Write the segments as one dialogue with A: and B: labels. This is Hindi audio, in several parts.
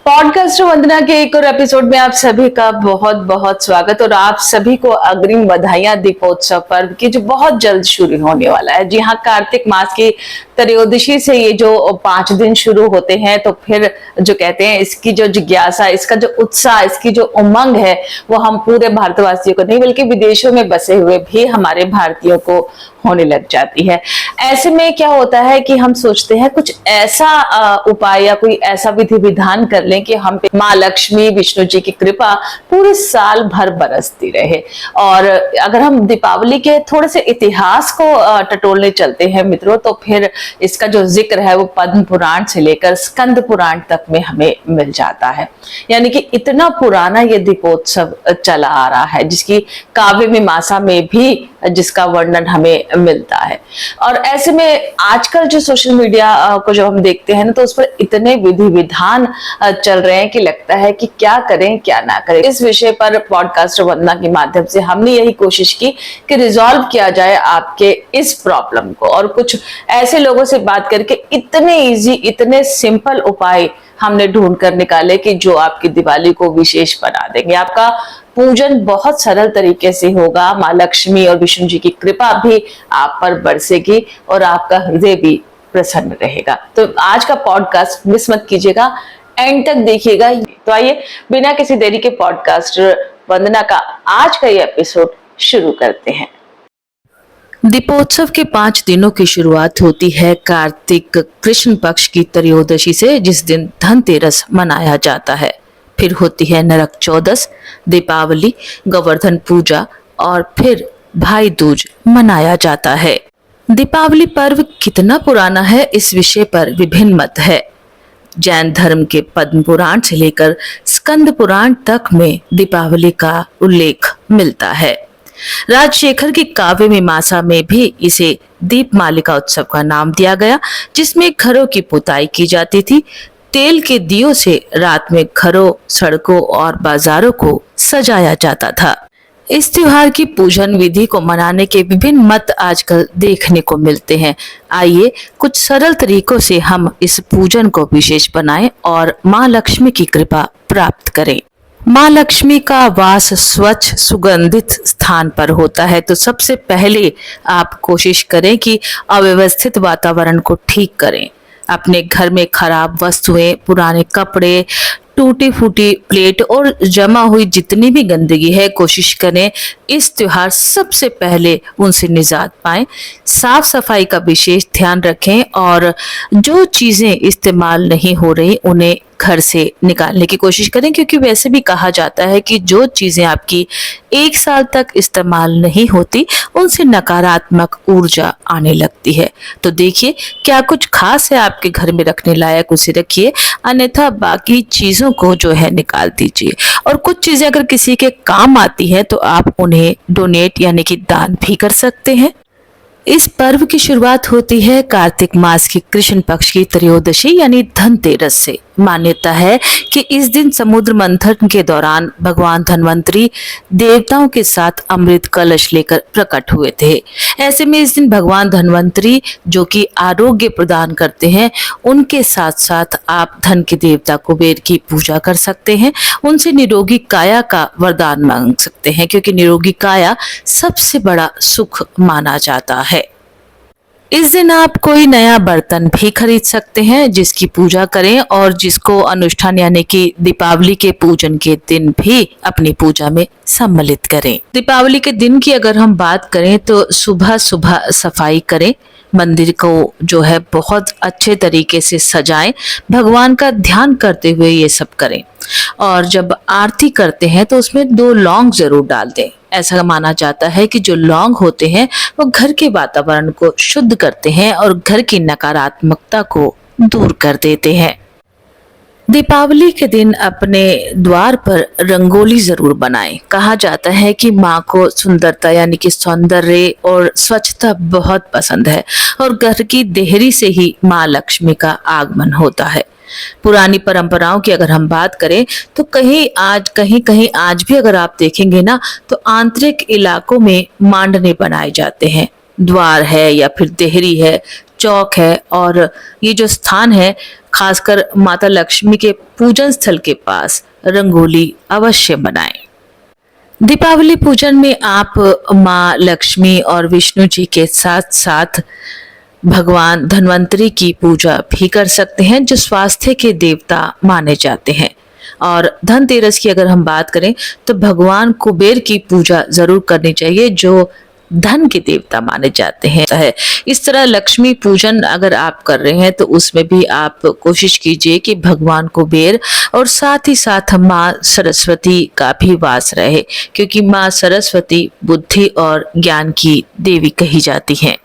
A: पॉडकास्ट वंदना के एक और एपिसोड में आप सभी का बहुत बहुत स्वागत और आप सभी को अग्रिम बधाइयां दीपोत्सव पर्व की जो बहुत जल्द शुरू होने वाला है। जी हाँ, कार्तिक मास की त्रयोदशी से ये जो 5 दिन शुरू होते हैं, तो फिर जो कहते हैं इसकी जो जिज्ञासा, इसका जो उत्साह, इसकी जो उमंग है वो हम पूरे भारतवासियों को नहीं बल्कि विदेशों में बसे हुए भी हमारे भारतीयों को होने लग जाती है। ऐसे में क्या होता है कि हम सोचते हैं कुछ ऐसा उपाय या कोई ऐसा विधि विधान कर लें कि हम पे माँ लक्ष्मी विष्णु जी की कृपा पूरे साल भर बरसती रहे। और अगर हम दीपावली के थोड़े से इतिहास को टटोलने चलते हैं मित्रों, तो फिर इसका जो जिक्र है वो पद्म पुराण से लेकर स्कंद पुराण तक में हमें मिल जाता है। यानी कि इतना पुराना ये दीपोत्सव चला आ रहा है, जिसकी काव्य मीमांसा में भी जिसका वर्णन हमें मिलता है। और ऐसे में आजकल जो सोशल मीडिया को जो हम देखते हैं ना, तो उस पर इतने विधि विधान चल रहे हैं कि लगता है कि क्या करें क्या ना करें। इस विषय पर पॉडकास्ट वंदना के माध्यम से हमने यही कोशिश की कि रिजॉल्व किया जाए आपके इस प्रॉब्लम को, और कुछ ऐसे लोगों से बात करके इतने इजी, इतने सिंपल उपाय हमने ढूंढ कर निकाले कि जो आपकी दिवाली को विशेष बना देंगे। आपका पूजन बहुत सरल तरीके से होगा, माँ लक्ष्मी और विष्णु जी की कृपा भी आप पर बरसेगी और आपका हृदय भी प्रसन्न रहेगा। तो आज का पॉडकास्ट मिस मत कीजिएगा, एंड तक देखिएगा। तो आइए बिना किसी देरी के पॉडकास्ट वंदना का आज का ये एपिसोड शुरू करते हैं। दीपोत्सव के 5 दिनों की शुरुआत होती है कार्तिक कृष्ण पक्ष की त्रयोदशी से, जिस दिन धनतेरस मनाया जाता है। फिर होती है नरक चौदस, दीपावली, गोवर्धन पूजा और फिर भाई दूज मनाया जाता है। दीपावली पर्व कितना पुराना है, इस विषय पर विभिन्न मत है। जैन धर्म के पद्म पुराण से लेकर स्कंद पुराण तक में दीपावली का उल्लेख मिलता है। राजशेखर की काव्य मीमांसा में भी इसे दीपमालिका उत्सव का नाम दिया गया, जिसमें घरों की पुताई की जाती थी। तेल के दियों से रात में घरों, सड़कों और बाजारों को सजाया जाता था। इस त्योहार की पूजन विधि को मनाने के विभिन्न मत आजकल देखने को मिलते हैं। आइए कुछ सरल तरीकों से हम इस पूजन को विशेष बनाएं और माँ लक्ष्मी की कृपा प्राप्त करें। माँ लक्ष्मी का वास स्वच्छ सुगंधित स्थान पर होता है, तो सबसे पहले आप कोशिश करें कि अव्यवस्थित वातावरण को ठीक करें। अपने घर में खराब वस्तुएं, पुराने कपड़े, टूटी फूटी प्लेट और जमा हुई जितनी भी गंदगी है, कोशिश करें इस त्योहार सबसे पहले उनसे निजात पाएं। साफ सफाई का विशेष ध्यान रखें और जो चीजें इस्तेमाल नहीं हो रही उन्हें घर से निकालने की कोशिश करें, क्योंकि वैसे भी कहा जाता है कि जो चीजें आपकी 1 साल तक इस्तेमाल नहीं होती उनसे नकारात्मक ऊर्जा आने लगती है। तो देखिए क्या कुछ खास है आपके घर में रखने लायक, उसे रखिए, अन्यथा बाकी चीजों को जो है निकाल दीजिए। और कुछ चीजें अगर किसी के काम आती हैं तो आप उन्हें डोनेट यानी कि दान भी कर सकते हैं। इस पर्व की शुरुआत होती है कार्तिक मास की कृष्ण पक्ष की त्रयोदशी यानी धनतेरस से। मान्यता है कि इस दिन समुद्र मंथन के दौरान भगवान धन्वंतरी देवताओं के साथ अमृत कलश लेकर प्रकट हुए थे। ऐसे में इस दिन भगवान धन्वंतरी, जो कि आरोग्य प्रदान करते हैं, उनके साथ साथ आप धन के देवता कुबेर की पूजा कर सकते हैं। उनसे निरोगी काया का वरदान मांग सकते हैं, क्योंकि निरोगी काया सबसे बड़ा सुख माना जाता है। इस दिन आप कोई नया बर्तन भी खरीद सकते हैं जिसकी पूजा करें और जिसको अनुष्ठान यानी कि दीपावली के पूजन के दिन भी अपनी पूजा में सम्मिलित करें। दीपावली के दिन की अगर हम बात करें तो सुबह सुबह सफाई करें, मंदिर को जो है बहुत अच्छे तरीके से सजाएं, भगवान का ध्यान करते हुए ये सब करें। और जब आरती करते हैं तो उसमें 2 लौंग जरूर डाल दें। ऐसा माना जाता है कि जो लौंग होते हैं वो घर के वातावरण को शुद्ध करते हैं और घर की नकारात्मकता को दूर कर देते हैं। दीपावली के दिन अपने द्वार पर रंगोली जरूर बनाएं। कहा जाता है कि माँ को सुंदरता यानी कि सौंदर्य और स्वच्छता बहुत पसंद है और घर की देहरी से ही माँ लक्ष्मी का आगमन होता है। पुरानी परंपराओं की अगर हम बात करें तो कहीं कहीं आज भी अगर आप देखेंगे ना, तो आंतरिक इलाकों में मांडने बनाए जाते हैं। द्वार है या फिर देहरी है, चौक है और ये जो स्थान है खासकर माता लक्ष्मी के पूजन स्थल के पास रंगोली अवश्य बनाएं। दीपावली पूजन में आप माँ लक्ष्मी और विष्णु जी के साथ साथ भगवान धन्वंतरी की पूजा भी कर सकते हैं, जो स्वास्थ्य के देवता माने जाते हैं। और धनतेरस की अगर हम बात करें तो भगवान कुबेर की पूजा जरूर करनी चाहिए, जो धन के देवता माने जाते हैं। इस तरह लक्ष्मी पूजन अगर आप कर रहे हैं तो उसमें भी आप कोशिश कीजिए कि भगवान कुबेर और साथ ही साथ माँ सरस्वती का भी वास रहे, क्योंकि माँ सरस्वती बुद्धि और ज्ञान की देवी कही जाती हैं।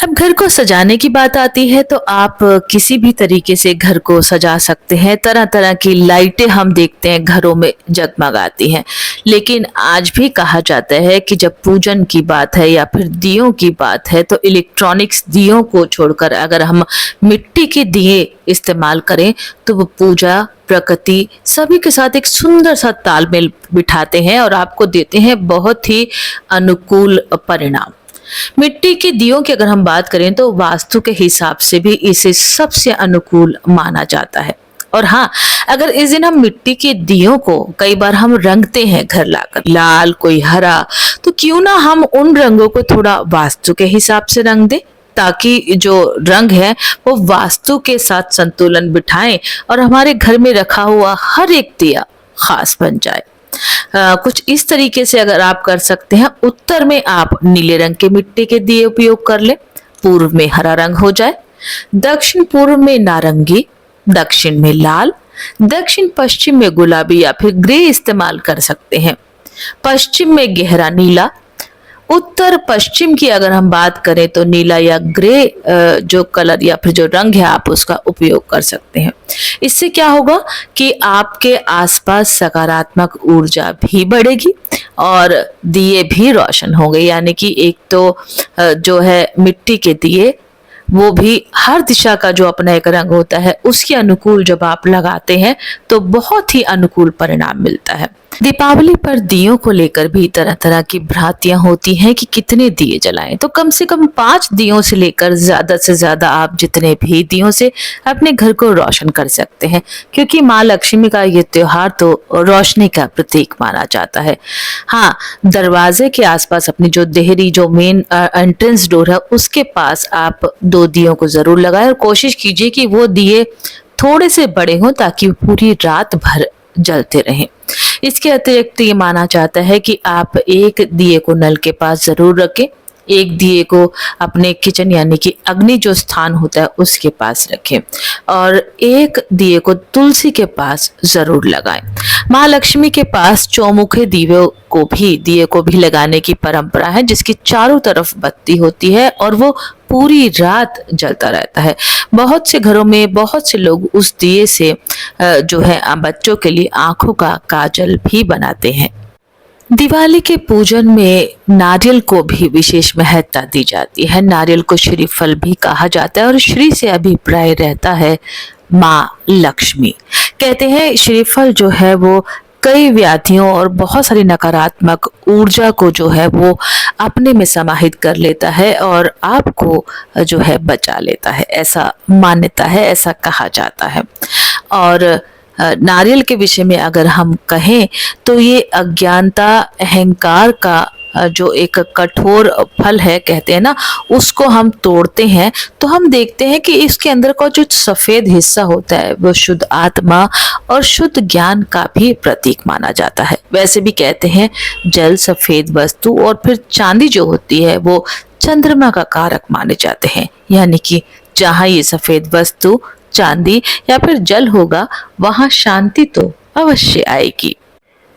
A: अब घर को सजाने की बात आती है तो आप किसी भी तरीके से घर को सजा सकते हैं। तरह तरह की लाइटें हम देखते हैं घरों में जगमगाती हैं, लेकिन आज भी कहा जाता है कि जब पूजन की बात है या फिर दियों की बात है तो इलेक्ट्रॉनिक्स दियों को छोड़कर अगर हम मिट्टी के दिए इस्तेमाल करें तो वो पूजा प्रकृति सभी के साथ एक सुंदर सा तालमेल बिठाते हैं और आपको देते हैं बहुत ही अनुकूल परिणाम। मिट्टी के दियों की अगर हम बात करें तो वास्तु के हिसाब से भी इसे सबसे अनुकूल माना जाता है। और हाँ, अगर इस दिन हम मिट्टी के दियों को कई बार हम रंगते हैं घर लाकर, लाल कोई हरा, तो क्यों ना हम उन रंगों को थोड़ा वास्तु के हिसाब से रंग दें, ताकि जो रंग है वो वास्तु के साथ संतुलन बिठाएं और हमारे घर में रखा हुआ हर एक दिया खास बन जाए। कुछ इस तरीके से अगर आप कर सकते हैं, उत्तर में आप नीले रंग के मिट्टी के दिए उपयोग कर ले, पूर्व में हरा रंग हो जाए, दक्षिण पूर्व में नारंगी, दक्षिण में लाल, दक्षिण पश्चिम में गुलाबी या फिर ग्रे इस्तेमाल कर सकते हैं, पश्चिम में गहरा नीला, उत्तर पश्चिम की अगर हम बात करें तो नीला या ग्रे जो कलर या फिर जो रंग है आप उसका उपयोग कर सकते हैं। इससे क्या होगा कि आपके आसपास सकारात्मक ऊर्जा भी बढ़ेगी और दिए भी रोशन होंगे। यानी कि एक तो जो है मिट्टी के दिए वो भी हर दिशा का जो अपना एक रंग होता है उसके अनुकूल जब आप लगाते हैं तो बहुत ही अनुकूल परिणाम मिलता है। दीपावली पर दियों को लेकर भी तरह तरह की भ्रांतियां होती हैं कि कितने दिए जलाएं, तो कम से कम 5 दियों से लेकर ज्यादा से ज्यादा आप जितने भी दियों से अपने घर को रोशन कर सकते हैं, क्योंकि माँ लक्ष्मी का ये त्योहार तो रोशनी का प्रतीक माना जाता है। हाँ, दरवाजे के आसपास अपनी जो देहरी जो मेन एंट्रेंस डोर है उसके पास आप 2 दियों को जरूर लगाएं और कोशिश कीजिए कि वो दिए थोड़े से बड़े हों ताकि पूरी रात भर जलते रहें। इसके अतिरिक्त ये माना जाता है कि आप एक दिए को नल के पास जरूर रखें, एक दिए को अपने किचन यानी कि अग्नि जो स्थान होता है उसके पास रखें और एक दिए को तुलसी के पास जरूर लगाएं। माँ लक्ष्मी के पास चौमुखे दिए को भी लगाने की परंपरा है, जिसकी चारों तरफ बत्ती होती है और वो पूरी रात जलता रहता है। बहुत से घरों में बहुत से लोग उस दिए से जो है बच्चों के लिए आंखों का काजल भी बनाते हैं। दिवाली के पूजन में नारियल को भी विशेष महत्ता दी जाती है। नारियल को श्रीफल भी कहा जाता है और श्री से अभिप्राय रहता है माँ लक्ष्मी। कहते हैं श्रीफल जो है वो कई व्याधियों और बहुत सारी नकारात्मक ऊर्जा को जो है वो अपने में समाहित कर लेता है और आपको जो है बचा लेता है, ऐसा मान्यता है, ऐसा कहा जाता है। और नारियल के विषय में अगर हम कहें तो ये अज्ञानता अहंकार का जो एक कठोर फल है कहते हैं ना, उसको हम तोड़ते हैं तो हम देखते हैं कि इसके अंदर का जो सफेद हिस्सा होता है वो शुद्ध आत्मा और शुद्ध ज्ञान का भी प्रतीक माना जाता है। वैसे भी कहते हैं जल सफेद वस्तु और फिर चांदी जो होती है वो चंद्रमा का कारक माने जाते हैं। यानी कि जहाँ ये सफेद वस्तु चांदी या फिर जल होगा वहां शांति तो अवश्य आएगी।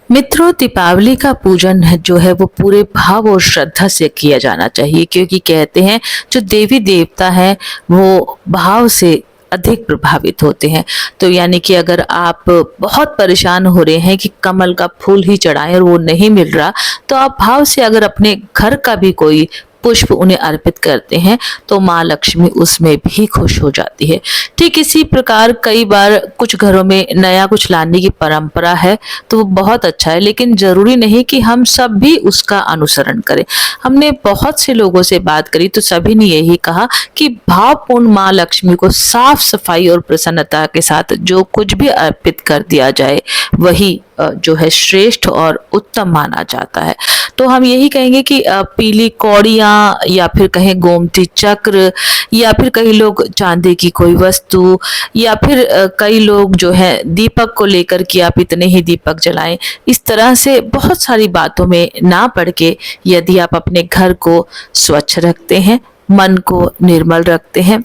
A: मित्रों, दीपावली का पूजन जो है वो पूरे भाव और श्रद्धा से किया जाना चाहिए, क्योंकि कहते हैं जो देवी देवता हैं वो भाव से अधिक प्रभावित होते हैं। तो यानी कि अगर आप बहुत परेशान हो रहे हैं कि कमल का फूल ही चढ़ाएं और वो नहीं मिल रहा, तो आप भाव से अगर अपने घर का भी कोई पुष्प उन्हें अर्पित करते हैं तो माँ लक्ष्मी उसमें भी खुश हो जाती है। ठीक इसी प्रकार कई बार कुछ घरों में नया कुछ लाने की परंपरा है तो वो बहुत अच्छा है, लेकिन जरूरी नहीं कि हम सब भी उसका अनुसरण करें। हमने बहुत से लोगों से बात करी तो सभी ने यही कहा कि भावपूर्ण माँ लक्ष्मी को साफ सफाई और प्रसन्नता के साथ जो कुछ भी अर्पित कर दिया जाए वही जो है श्रेष्ठ और उत्तम माना जाता है। तो हम यही कहेंगे कि पीली कौड़ियाँ या फिर कहें गोमती चक्र या फिर कई लोग चांदी की कोई वस्तु या फिर कई लोग जो है दीपक को लेकर कि आप इतने ही दीपक जलाएं, इस तरह से बहुत सारी बातों में ना पड़ के यदि आप अपने घर को स्वच्छ रखते हैं, मन को निर्मल रखते हैं,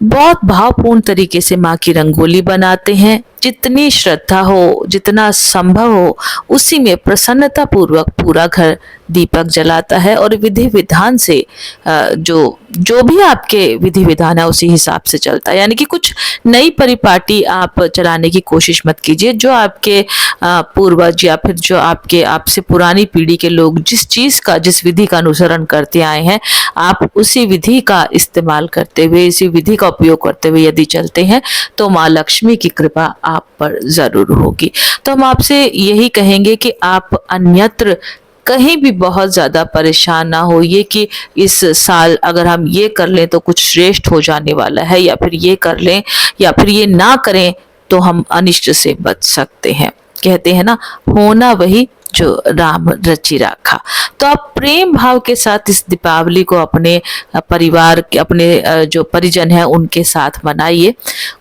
A: बहुत भावपूर्ण तरीके से माँ की रंगोली बनाते हैं, जितनी श्रद्धा हो, जितना संभव हो उसी में प्रसन्नता पूर्वक पूरा घर दीपक जलाता है और विधि विधान से जो भी आपके विधि विधान है उसी हिसाब से चलता है। यानी कि कुछ नई परिपाटी आप चलाने की कोशिश मत कीजिए। जो आपके पूर्वज या फिर जो आपसे पुरानी पीढ़ी के लोग जिस विधि का अनुसरण करते आए हैं, आप उसी विधि का इस्तेमाल करते हुए, इसी विधि का उपयोग करते हुए यदि चलते हैं तो माँ लक्ष्मी की कृपा आप पर जरूर होगी। तो हम आपसे यही कहेंगे कि आप अन्यत्र कहीं भी बहुत ज्यादा परेशान ना होइए कि इस साल अगर हम ये कर लें तो कुछ श्रेष्ठ हो जाने वाला है, या फिर ये कर लें या फिर ये ना करें तो हम अनिष्ट से बच सकते हैं। कहते हैं ना, होना वही जो राम रचि राखा। तो आप प्रेम भाव के साथ इस दीपावली को अपने परिवार के, अपने जो परिजन है उनके साथ मनाइए,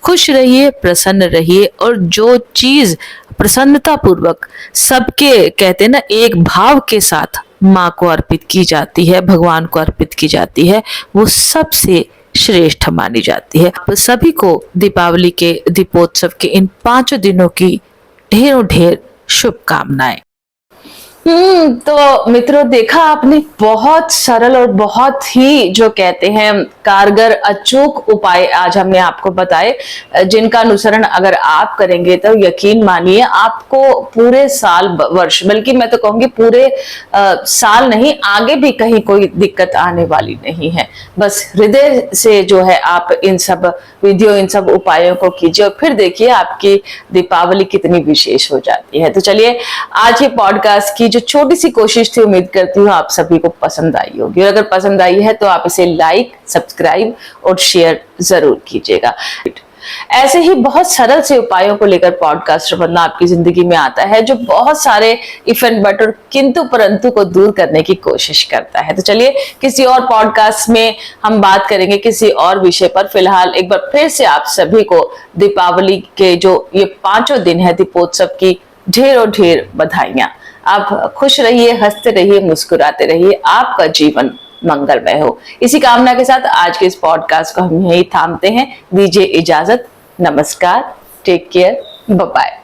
A: खुश रहिए, प्रसन्न रहिए और जो चीज प्रसन्नता पूर्वक सबके कहते हैं ना एक भाव के साथ माँ को अर्पित की जाती है, भगवान को अर्पित की जाती है, वो सबसे श्रेष्ठ मानी जाती है। आप सभी को दीपावली के दीपोत्सव के इन 5 दिनों की ढेरों ढेर शुभकामनाएं। तो मित्रों, देखा आपने, बहुत सरल और बहुत ही जो कहते हैं कारगर अचूक उपाय आज हमने आपको बताए, जिनका अनुसरण अगर आप करेंगे तो यकीन मानिए आपको पूरे साल, वर्ष, बल्कि मैं तो कहूंगी पूरे साल नहीं, आगे भी कहीं कोई दिक्कत आने वाली नहीं है। बस हृदय से जो है आप इन सब विधियों, इन सब उपायों को कीजिए और फिर देखिए आपकी दीपावली कितनी विशेष हो जाती है। तो चलिए, आज ये पॉडकास्ट की जो छोटी सी कोशिश थी, उम्मीद करती हूँ आप सभी को पसंद आई होगी, और अगर पसंद आई है तो आप इसे लाइक, सब्सक्राइब और शेयर जरूर कीजिएगा। ऐसे ही बहुत सरल से उपायों को लेकर पॉडकास्ट बनना आपकी जिंदगी में आता है, जो बहुत सारे इफ एंड बट और किंतु परंतु को दूर करने की कोशिश करता है। तो चलिए, किसी और पॉडकास्ट में हम बात करेंगे किसी और विषय पर। फिलहाल एक बार फिर से आप सभी को दीपावली के जो ये 5 दिन है दीपोत्सव की ढेरों ढेर बधाइयां। आप खुश रहिए, हंसते रहिए, मुस्कुराते रहिए, आपका जीवन मंगलमय हो। इसी कामना के साथ आज के इस पॉडकास्ट को हम यहीं थामते हैं। दीजिए इजाजत। नमस्कार, टेक केयर, बाय बाय।